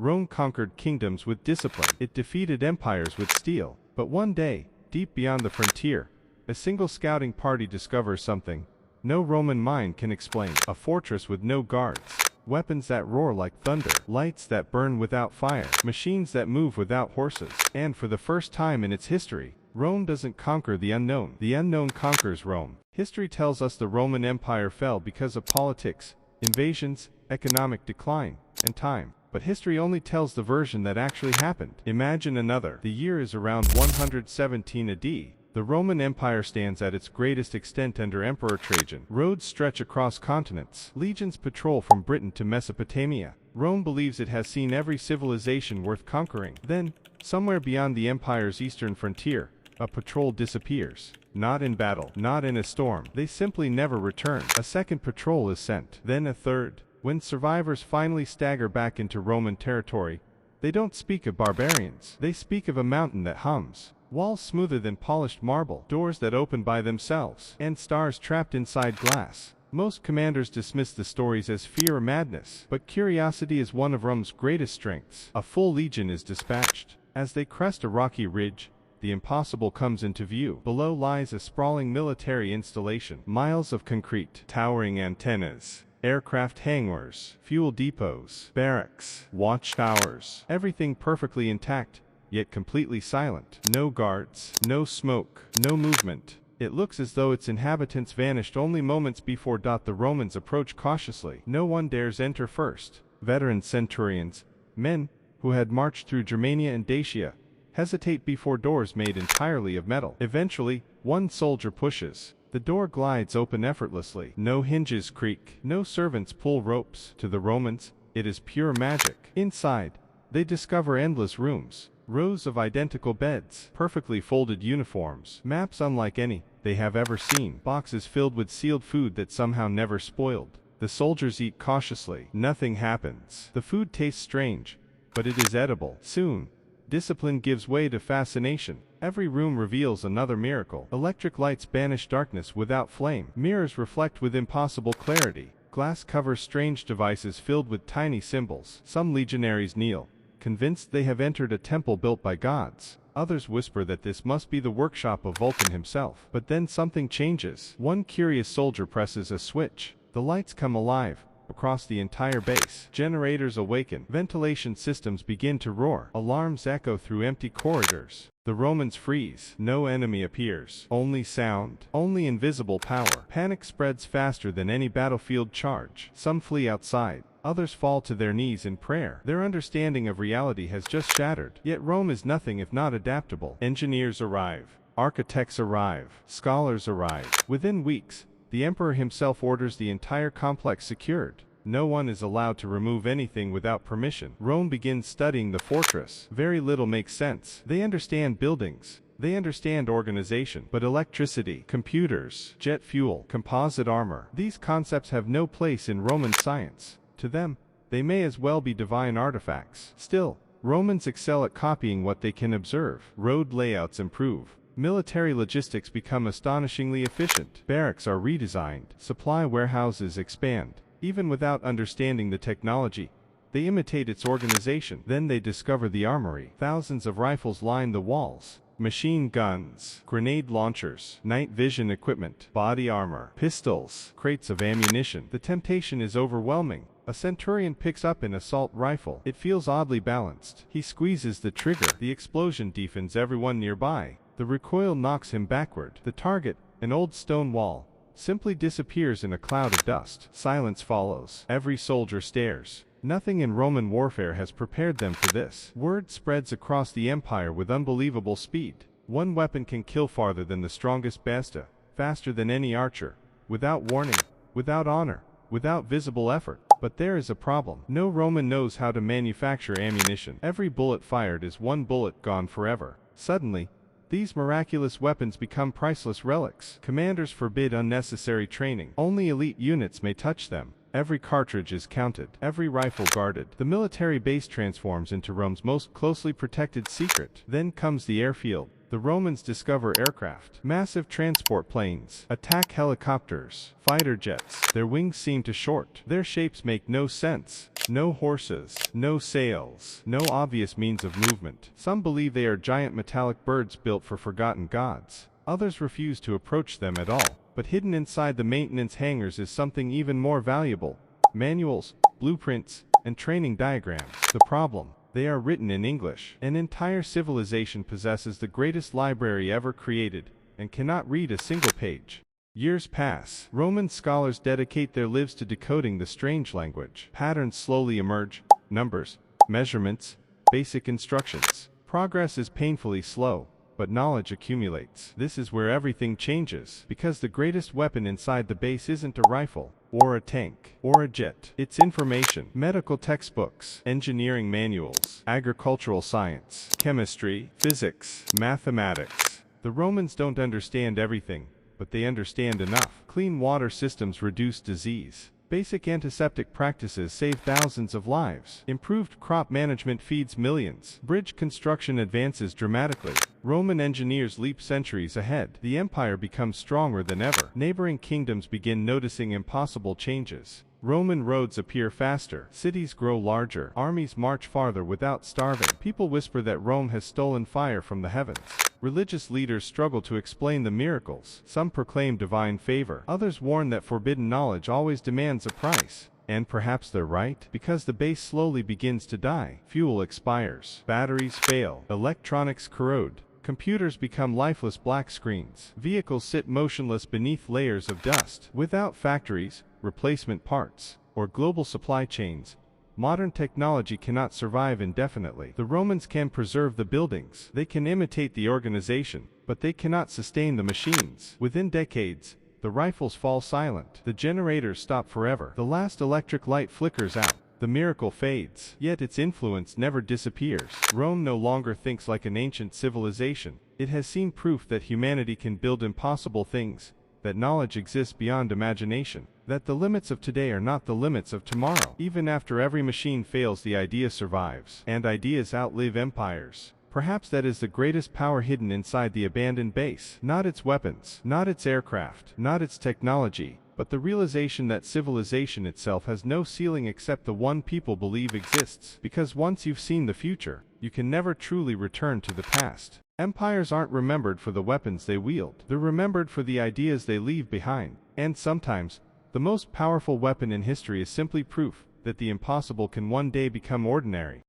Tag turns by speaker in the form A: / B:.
A: Rome conquered kingdoms with discipline. It defeated empires with steel. But one day, deep beyond the frontier, a single scouting party discovers something no Roman mind can explain. A fortress with no guards. Weapons that roar like thunder. Lights that burn without fire. Machines that move without horses. And for the first time in its history, Rome doesn't conquer the unknown. The unknown conquers Rome. History tells us the Roman Empire fell because of politics, invasions, economic decline, and time. But history only tells the version that actually happened. Imagine another. The year is around 117 AD. The Roman Empire stands at its greatest extent under Emperor Trajan. Roads stretch across continents. Legions patrol from Britain to Mesopotamia. Rome believes it has seen every civilization worth conquering. Then, somewhere beyond the empire's eastern frontier, a patrol disappears. Not in battle, not in a storm. They simply never return. A second patrol is sent. Then a third. When survivors finally stagger back into Roman territory, they don't speak of barbarians. They speak of a mountain that hums. Walls smoother than polished marble. Doors that open by themselves. And stars trapped inside glass. Most commanders dismiss the stories as fear or madness. But curiosity is one of Rome's greatest strengths. A full legion is dispatched. As they crest a rocky ridge, the impossible comes into view. Below lies a sprawling military installation. Miles of concrete. Towering antennas. Aircraft hangars, fuel depots, barracks, watchtowers, everything perfectly intact, yet completely silent. No guards, no smoke, no movement. It looks as though its inhabitants vanished only moments before. The Romans approach cautiously. No one dares enter first. Veteran centurions, men who had marched through Germania and Dacia, hesitate before doors made entirely of metal. Eventually, one soldier pushes. The door glides open effortlessly. No hinges creak. No servants pull ropes. To the Romans, it is pure magic. Inside, they discover endless rooms. Rows of identical beds. Perfectly folded uniforms. Maps unlike any they have ever seen. Boxes filled with sealed food that somehow never spoiled. The soldiers eat cautiously. Nothing happens. The food tastes strange, but it is edible. Soon, discipline gives way to fascination. Every room reveals another miracle. Electric lights banish darkness without flame. Mirrors reflect with impossible clarity. Glass covers strange devices filled with tiny symbols. Some legionaries kneel, convinced they have entered a temple built by gods. Others whisper that this must be the workshop of Vulcan himself. But then something changes. One curious soldier presses a switch. The lights come alive. Across the entire base, generators awaken. Ventilation systems begin to roar. Alarms echo through empty corridors. The Romans freeze. No enemy appears. Only sound. Only invisible power. Panic spreads faster than any battlefield charge. Some flee outside. Others fall to their knees in prayer. Their understanding of reality has just shattered. Yet Rome is nothing if not adaptable. Engineers arrive. Architects arrive. Scholars arrive. Within weeks, the emperor himself orders the entire complex secured. No one is allowed to remove anything without permission. Rome begins studying the fortress. Very little makes sense. They understand buildings. They understand organization. But electricity, computers, jet fuel, composite armor, these concepts have no place in Roman science. To them, they may as well be divine artifacts. Still, Romans excel at copying what they can observe. Road layouts improve. Military logistics become astonishingly efficient. Barracks are redesigned. Supply warehouses expand. Even without understanding the technology, they imitate its organization. Then they discover the armory. Thousands of rifles line the walls. Machine guns, grenade launchers, night vision equipment, body armor, pistols, crates of ammunition. The temptation is overwhelming. A centurion picks up an assault rifle. It feels oddly balanced. He squeezes the trigger. The explosion deafens everyone nearby. The recoil knocks him backward. The target, an old stone wall, simply disappears in a cloud of dust. Silence follows. Every soldier stares. Nothing in Roman warfare has prepared them for this. Word spreads across the empire with unbelievable speed. One weapon can kill farther than the strongest basta, faster than any archer, without warning, without honor, without visible effort. But there is a problem. No Roman knows how to manufacture ammunition. Every bullet fired is one bullet gone forever. Suddenly, these miraculous weapons become priceless relics. Commanders forbid unnecessary training. Only elite units may touch them. Every cartridge is counted. Every rifle guarded. The military base transforms into Rome's most closely protected secret. Then comes the airfield. The Romans discover aircraft, massive transport planes, attack helicopters, fighter jets. Their wings seem too short. Their shapes make no sense. No horses, no sails, no obvious means of movement. Some believe they are giant metallic birds built for forgotten gods. Others refuse to approach them at all. But hidden inside the maintenance hangars is something even more valuable: manuals, blueprints, and training diagrams. The problem: they are written in English. An entire civilization possesses the greatest library ever created and cannot read a single page. Years pass. Roman scholars dedicate their lives to decoding the strange language. Patterns slowly emerge: numbers, measurements, basic instructions. Progress is painfully slow, but knowledge accumulates. This is where everything changes, because the greatest weapon inside the base isn't a rifle, or a tank, or a jet. It's information. Medical textbooks, engineering manuals, agricultural science, chemistry, physics, mathematics. The Romans don't understand everything, but they understand enough. Clean water systems reduce disease. Basic antiseptic practices save thousands of lives. Improved crop management feeds millions. Bridge construction advances dramatically. Roman engineers leap centuries ahead. The empire becomes stronger than ever. Neighboring kingdoms begin noticing impossible changes. Roman roads appear faster. Cities grow larger. Armies march farther without starving. People whisper that Rome has stolen fire from the heavens. Religious leaders struggle to explain the miracles. Some proclaim divine favor. Others warn that forbidden knowledge always demands a price. And perhaps they're right, because the base slowly begins to die. Fuel expires. Batteries fail. Electronics corrode. Computers become lifeless black screens. Vehicles sit motionless beneath layers of dust. Without factories, replacement parts, or global supply chains, modern technology cannot survive indefinitely. The Romans can preserve the buildings. They can imitate the organization, but they cannot sustain the machines. Within decades, the rifles fall silent. The generators stop forever. The last electric light flickers out. The miracle fades. Yet its influence never disappears. Rome no longer thinks like an ancient civilization. It has seen proof that humanity can build impossible things, that knowledge exists beyond imagination, that the limits of today are not the limits of tomorrow. Even after every machine fails, the idea survives. And ideas outlive empires. Perhaps that is the greatest power hidden inside the abandoned base. Not its weapons, not its aircraft, not its technology, but the realization that civilization itself has no ceiling except the one people believe exists. Because once you've seen the future, you can never truly return to the past. Empires aren't remembered for the weapons they wield. They're remembered for the ideas they leave behind. And sometimes, the most powerful weapon in history is simply proof that the impossible can one day become ordinary.